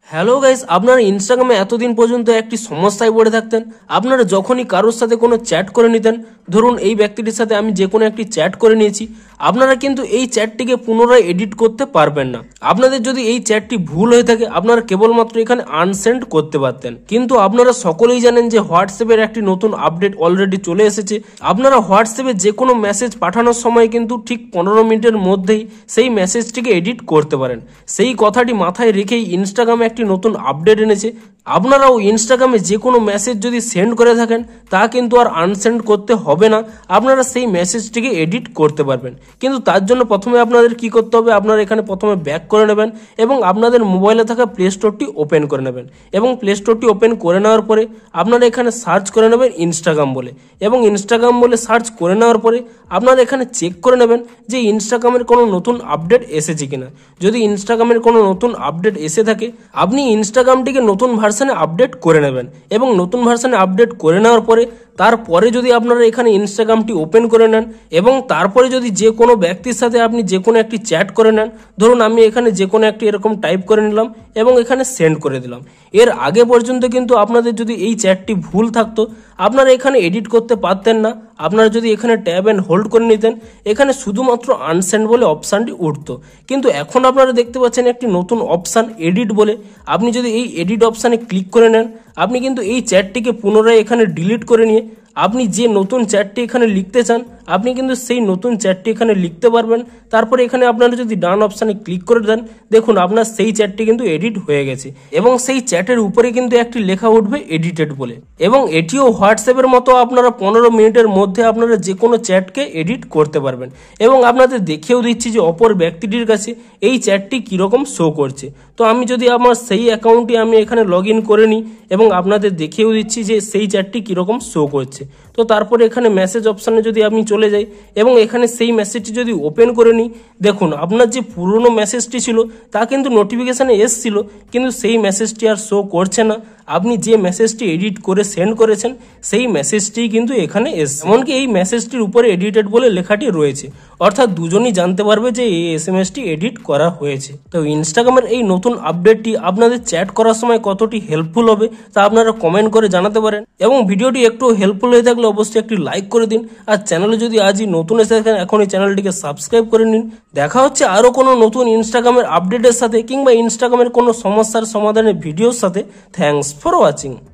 Hello guys, আপনারা ইনস্টাগ্রামে এতদিন পর্যন্ত একটি সমস্যায় পড়ে থাকতেন। আপনারা যখনই কারোর সাথে কোনো চ্যাট করে নিতেন, ধরুন এই ব্যক্তিটির সাথে আমি যে কোনো একটি চ্যাট করে নিয়েছি, আপনারা কিন্তু এই চ্যাটটিকে পুনরায় এডিট করতে পারবেন না। আপনাদের যদি এই চ্যাটটি ভুল হয়ে থাকে, আপনারা কেবলমাত্র এখানে আনসেন্ড করতে পারতেন। কিন্তু আপনারা সকলেই জানেন যে হোয়াটসঅ্যাপের একটি নতুন আপডেট অলরেডি চলে এসেছে। আপনারা হোয়াটসঅ্যাপে যে কোনো মেসেজ পাঠানোর সময় কিন্তু ঠিক 15 মিনিটের মধ্যেই সেই মেসেজটিকে এডিট করতে পারেন। সেই কথাটি মাথায় রেখেই ইনস্টাগ্রামে একটি নতুন আপডেট এনেছে। আপনারাও ইনস্টাগ্রামে যে কোনো মেসেজ যদি সেন্ড করে থাকেন, তা কিন্তু আর আনসেন্ড করতে হবে না। আপনারা সেই মেসেজটিকে এডিট করতে পারবেন। কিন্তু তার জন্য প্রথমে আপনাদের কি করতে হবে, আপনারা এখানে প্রথমে ব্যাক করে নেবেন এবং আপনাদের মোবাইলে থাকা প্লে স্টোরটি ওপেন করে নেবেন। এবং প্লে স্টোরটি ওপেন করে নেওয়ার পরে আপনারা এখানে সার্চ করে নেবেন ইনস্টাগ্রাম বলে, এবং ইনস্টাগ্রাম বলে সার্চ করে নেওয়ার পরে আপনারা এখানে চেক করে নেবেন যে ইনস্টাগ্রামের কোনো নতুন আপডেট এসেছে কিনা। যদি ইনস্টাগ্রামের কোনো নতুন আপডেট এসে থাকে, আপনি ইনস্টাগ্রামটিকে নতুন ভার্সনে আপডেট করে নেবেন। এবং নতুন ভার্সনে আপডেট করে নেওয়ার পরে তারপরে যদি আপনারা এখানে ইনস্টাগ্রামটি ওপেন করে নেন এবং তারপরে যদি যে কোনো ব্যক্তির সাথে আপনি যে কোনো একটি চ্যাট করে নেন, ধরুন আমি এখানে যে কোনো একটি এরকম টাইপ করে নিলাম এবং এখানে সেন্ড করে দিলাম। এর আগে পর্যন্ত কিন্তু আপনাদের যদি এই চ্যাটটি ভুল থাকতো, আপনারা এখানে এডিট করতে পারতেন না। আপনারা যদি এখানে ট্যাব অ্যান্ড হোল্ড করে নিতেন, এখানে শুধুমাত্র আনসেন্ড বলে অপশানটি উঠতো। কিন্তু এখন আপনারা দেখতে পাচ্ছেন একটি নতুন অপশান এডিট বলে। আপনি যদি এই এডিট অপশানে ক্লিক করে নেন, আপনি কিন্তু এই চ্যাটটিকে পুনরায় এখানে ডিলিট করে নিয়ে আপনি যে নতুন চ্যাটটি এখানে লিখতে চান, আপনি কিন্তু সেই নতুন চ্যাটটি এখানে লিখতে পারবেন। তারপরে এখানে আপনারা যদি ডান অপশানে ক্লিক করে দেন, দেখুন আপনার সেই চ্যাটটি কিন্তু এডিট হয়ে গেছে এবং সেই চ্যাটের উপরে কিন্তু একটি লেখা উঠবে এডিটেড বলে। এবং এটিও হোয়াটসঅ্যাপের মতো আপনারা 15 মিনিটের মধ্যে আপনারা যে কোনো চ্যাটকে এডিট করতে পারবেন। এবং আপনাদের দেখিয়েও দিচ্ছি যে অপর ব্যক্তিটির কাছে এই চ্যাটটি কীরকম শো করছে। তো আমি যদি আমার সেই অ্যাকাউন্টে আমি এখানে লগ ইন করে নিই এবং আপনাদের দেখিয়েও দিচ্ছি যে সেই চ্যাটটি কীরকম শো করছে। তো তারপরে এখানে মেসেজ অপশানে যদি আমি চলে যাই এবং এখানে সেই মেসেজটি যদি ওপেন করে নিই, দেখুন আপনার যে পুরনো মেসেজটি ছিল তা কিন্তু নোটিফিকেশানে এসছিল, কিন্তু সেই মেসেজটি আর শো করছে না। আপনি যে মেসেজটি এডিট করে সেন্ড করেছেন সেই মেসেজটি কিন্তু এখানে এসছে। এমনকি এই মেসেজটির উপরে এডিটেড বলে লেখাটি রয়েছে, অর্থাৎ দুজনই জানতে পারবে যে এই এসএমএসটি এডিট করা হয়েছে। তো ইনস্টাগ্রামের এই নতুন আপডেটটি আপনাদের চ্যাট করার সময় কতটি হেল্পফুল হবে তা আপনারা কমেন্ট করে জানাতে পারেন। এবং ভিডিওটি একটু হেল্পফুল হয়ে থাকলে অবশ্যই একটি লাইক করে দিন। আর চ্যানেলে যদি আজই নতুন এসে থাকেন, এখনই চ্যানেলটিকে সাবস্ক্রাইব করে নিন। দেখা হচ্ছে আরও কোনো নতুন ইনস্টাগ্রামের আপডেটের সাথে কিংবা ইনস্টাগ্রামের কোনো সমস্যার সমাধানের ভিডিওর সাথে। Thanks for watching.